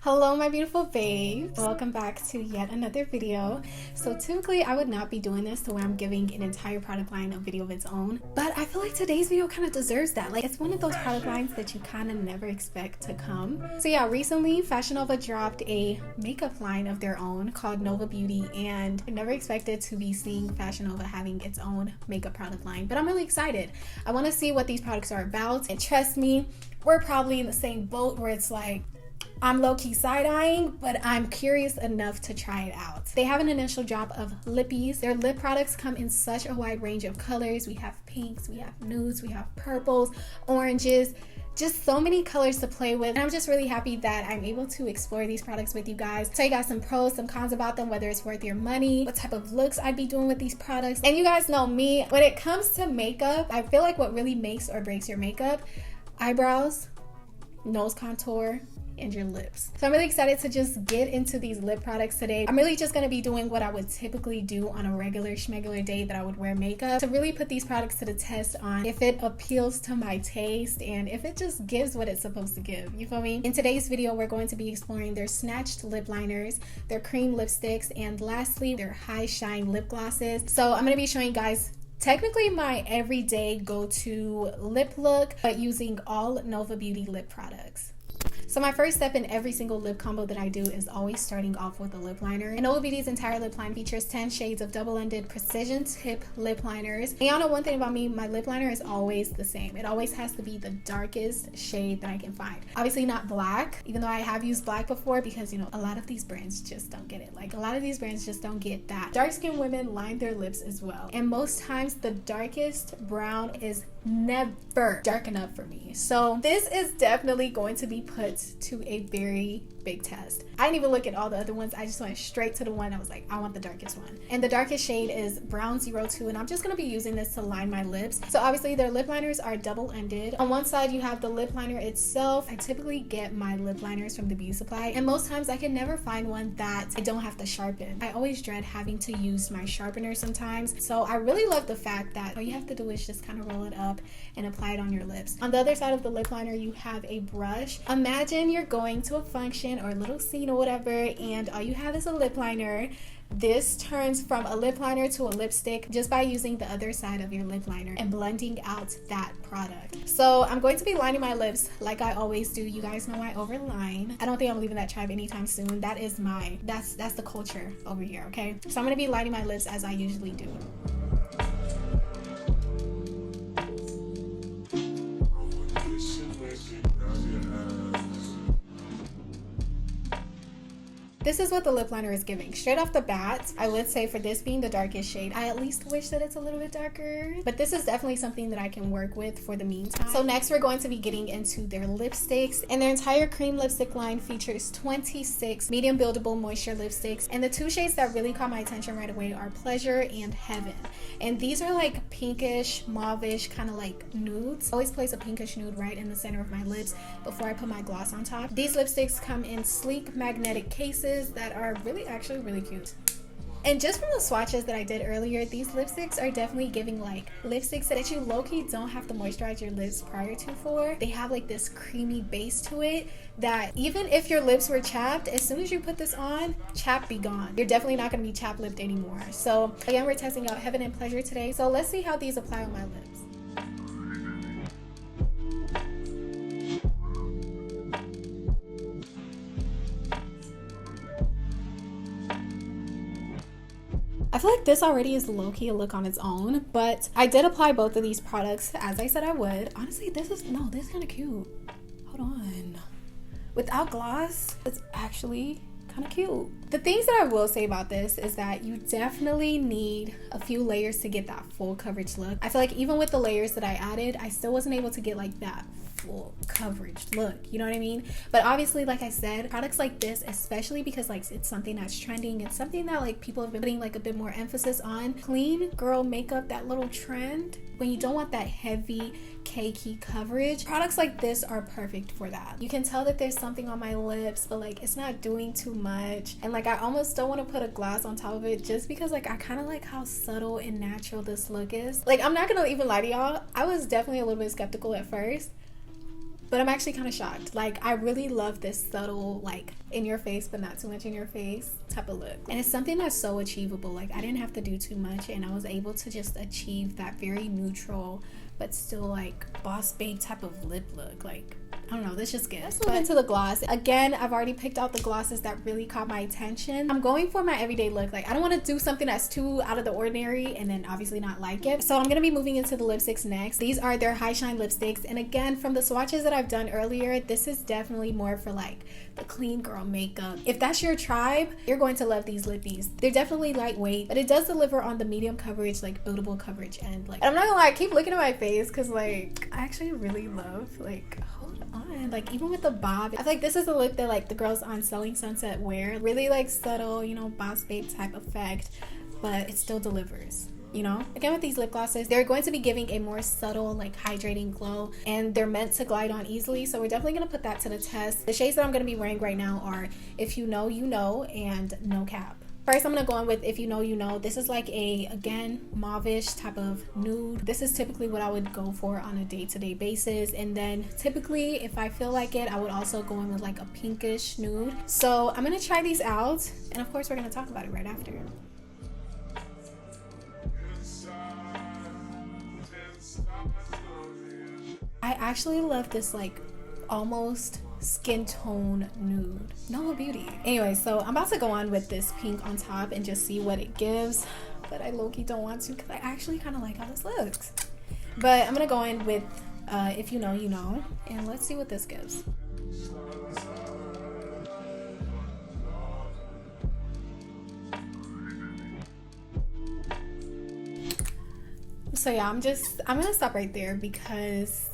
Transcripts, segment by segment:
Hello my beautiful babes, welcome back to yet another video. So typically I would not be doing this to where I'm giving an entire product line a video of its own, but I feel like today's video kind of deserves that. Like, it's one of those product lines that you kind of never expect to come. So yeah, recently Fashion Nova dropped a makeup line of their own called Nova Beauty, and I never expected to be seeing Fashion Nova having its own makeup product line, but I'm really excited. I want to see what these products are about, and trust me, we're probably in the same boat where it's like, I'm low-key side-eyeing, but I'm curious enough to try it out. They have an initial drop of Lippies. Their lip products come in such a wide range of colors. We have pinks, we have nudes, we have purples, oranges, just so many colors to play with. And I'm just really happy that I'm able to explore these products with you guys, tell you guys some pros, some cons about them, whether it's worth your money, what type of looks I'd be doing with these products. And you guys know me, when it comes to makeup, I feel like what really makes or breaks your makeup: eyebrows, nose contour, and your lips. So I'm really excited to just get into these lip products today. I'm really just going to be doing what I would typically do on a regular schmegular day that I would wear makeup, to really put these products to the test on if it appeals to my taste and if it just gives what it's supposed to give. You feel me? In today's video, we're going to be exploring their snatched lip liners, their cream lipsticks, and lastly, their high shine lip glosses. So I'm going to be showing you guys technically my everyday go-to lip look, but using all Nova Beauty lip products. So my first step in every single lip combo that I do is always starting off with a lip liner. And Nova Beauty's entire lip line features 10 shades of double-ended precision tip lip liners. And y'all know one thing about me, my lip liner is always the same. It always has to be the darkest shade that I can find. Obviously not black, even though I have used black before, because you know, a lot of these brands just don't get it. Like, a lot of these brands just don't get that. Dark-skinned women line their lips as well. And most times the darkest brown is never dark enough for me. So this is definitely going to be put to a very big test. I didn't even look at all the other ones. I just went straight to the one I was like, I want the darkest one. And the darkest shade is Brown 02, and I'm just going to be using this to line my lips. So obviously their lip liners are double-ended. On one side you have the lip liner itself. I typically get my lip liners from the beauty supply, and most times I can never find one that I don't have to sharpen. I always dread having to use my sharpener sometimes. So I really love the fact that all you have to do is just kind of roll it up and apply it on your lips. On the other side of the lip liner you have a brush. Imagine you're going to a function or a little scene or whatever, and all you have is a lip liner. This turns from a lip liner to a lipstick just by using the other side of your lip liner and blending out that product. So I'm going to be lining my lips like I always do. You guys know I overline. I don't think I'm leaving that tribe anytime soon. That is that's the culture over here, okay? So I'm going to be lining my lips as I usually do. This is what the lip liner is giving. Straight off the bat, I would say for this being the darkest shade, I at least wish that it's a little bit darker, but this is definitely something that I can work with for the meantime. So next we're going to be getting into their lipsticks, and their entire cream lipstick line features 26 medium buildable moisture lipsticks, and the two shades that really caught my attention right away are Pleasure and Heaven. And these are like pinkish, mauvish, kind of like nudes. I always place a pinkish nude right in the center of my lips before I put my gloss on top. These lipsticks come in sleek magnetic cases that are actually really cute. And just from the swatches that I did earlier, these lipsticks are definitely giving like lipsticks that you low-key don't have to moisturize your lips prior to for. They have like this creamy base to it that even if your lips were chapped, as soon as you put this on, chap be gone. You're definitely not going to be chapped lipped anymore. So again, we're testing out Heaven and Pleasure today. So let's see how these apply on my lips. I feel like this already is low-key a look on its own, but I did apply both of these products as I said I would. Honestly, this is kind of cute. Hold on. Without gloss, it's actually kind of cute. The things that I will say about this is that you definitely need a few layers to get that full coverage look. I feel like even with the layers that I added, I still wasn't able to get like that full coverage look, you know what I mean? But obviously, like I said, products like this, especially because like it's something that's trending, it's something that like people have been putting like a bit more emphasis on. Clean girl makeup, that little trend, when you don't want that heavy cakey coverage, products like this are perfect for that. You can tell that there's something on my lips, but like it's not doing too much, and like I almost don't want to put a gloss on top of it just because like I kind of like how subtle and natural this look is. Like, I'm not gonna even lie to y'all, I was definitely a little bit skeptical at first, but I'm actually kind of shocked. Like, I really love this subtle, like, in your face but not too much in your face type of look. And it's something that's so achievable. Like, I didn't have to do too much, and I was able to just achieve that very neutral but still like boss babe type of lip look. Like, I don't know, this just gets. Let's move into the gloss. Again, I've already picked out the glosses that really caught my attention. I'm going for my everyday look. Like, I don't want to do something that's too out of the ordinary and then obviously not like it. So I'm going to be moving into the lipsticks next. These are their high shine lipsticks. And again, from the swatches that I've done earlier, this is definitely more for like the clean girl makeup. If that's your tribe, you're going to love these Lippies. They're definitely lightweight, but it does deliver on the medium coverage, like buildable coverage. And like, I'm not gonna lie, I keep looking at my face because like I actually really love, like, hold on, like even with the bob, I feel like this is the look that like the girls on Selling Sunset wear. Really like subtle, you know, boss babe type effect, but it still delivers. You know, again with these lip glosses, they're going to be giving a more subtle, like hydrating glow, and they're meant to glide on easily, so we're definitely going to put that to the test. The shades that I'm going to be wearing right now are If You Know You Know and No Cap. First, I'm going to go in with If You Know You Know. This is like a, again, mauve-ish type of nude. This is typically what I would go for on a day-to-day basis, and then typically if I feel like it, I would also go in with like a pinkish nude. So I'm going to try these out, and of course we're going to talk about it right after. I actually love this like almost skin tone nude. Nova Beauty. Anyway, so I'm about to go on with this pink on top and just see what it gives, but I low-key don't want to because I actually kind of like how this looks. But I'm gonna go in with If You Know You Know, and let's see what this gives. So yeah, I'm gonna stop right there because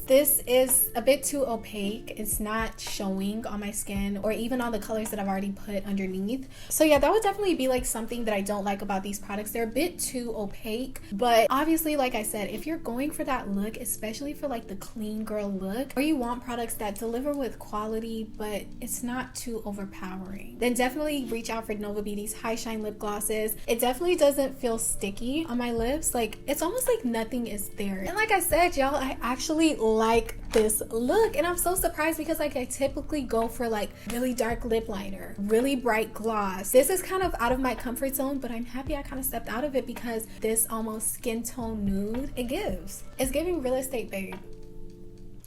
this is a bit too opaque. It's not showing on my skin or even on the colors that I've already put underneath. So yeah, that would definitely be like something that I don't like about these products. They're a bit too opaque, but obviously, like I said, if you're going for that look, especially for like the clean girl look, or you want products that deliver with quality but it's not too overpowering, then definitely reach out for Nova Beauty's high shine lip glosses. It definitely doesn't feel sticky on my lips. Like, it's almost like nothing is there. And like I said, y'all, I actually like this look, and I'm so surprised because like I typically go for like really dark lip liner, really bright gloss. This is kind of out of my comfort zone, but I'm happy I kind of stepped out of it because this almost skin tone nude it's giving real estate babe.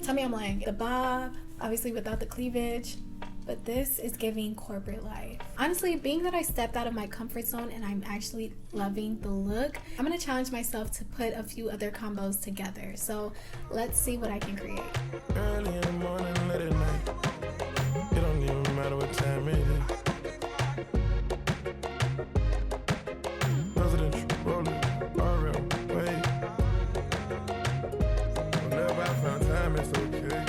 Tell me I'm lying. The bob, obviously without the cleavage, but this is giving corporate life. Honestly, being that I stepped out of my comfort zone and I'm actually loving the look, I'm gonna challenge myself to put a few other combos together. So let's see what I can create. Early in the morning, late at night. It don't even matter what time it is. Presidential, rolling, RM, wait. Whenever I found time, it's okay.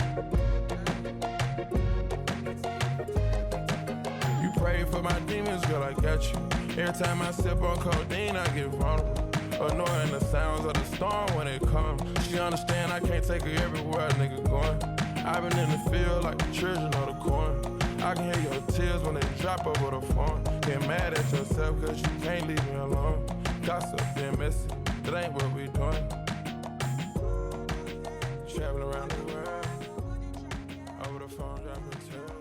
Pray for my demons, girl, I got you. Every time I sip on codeine, I get vulnerable. Annoying the sounds of the storm when it comes. She understand I can't take her everywhere a nigga going. I've been in the field like the children of the corn. I can hear your tears when they drop over the phone. Get mad at yourself cause you can't leave me alone. Gossip, being messy, that ain't what we doing. Traveling around the world, over the phone, dropping tears.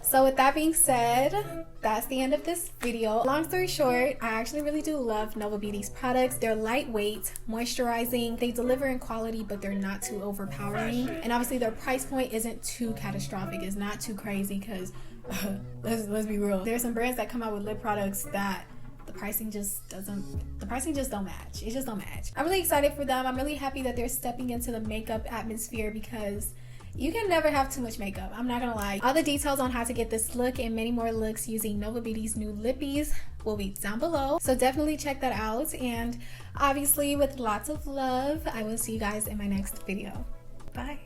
So with that being said, that's the end of this video. Long story short, I actually really do love Nova Beauty's products. They're lightweight, moisturizing, they deliver in quality, but they're not too overpowering. And obviously their price point isn't too catastrophic. It's not too crazy because let's be real. There's some brands that come out with lip products that the pricing just don't match. It just don't match. I'm really excited for them. I'm really happy that they're stepping into the makeup atmosphere because you can never have too much makeup. I'm not gonna lie. All the details on how to get this look and many more looks using Nova Beauty's new Lippies will be down below. So definitely check that out. And obviously with lots of love, I will see you guys in my next video. Bye.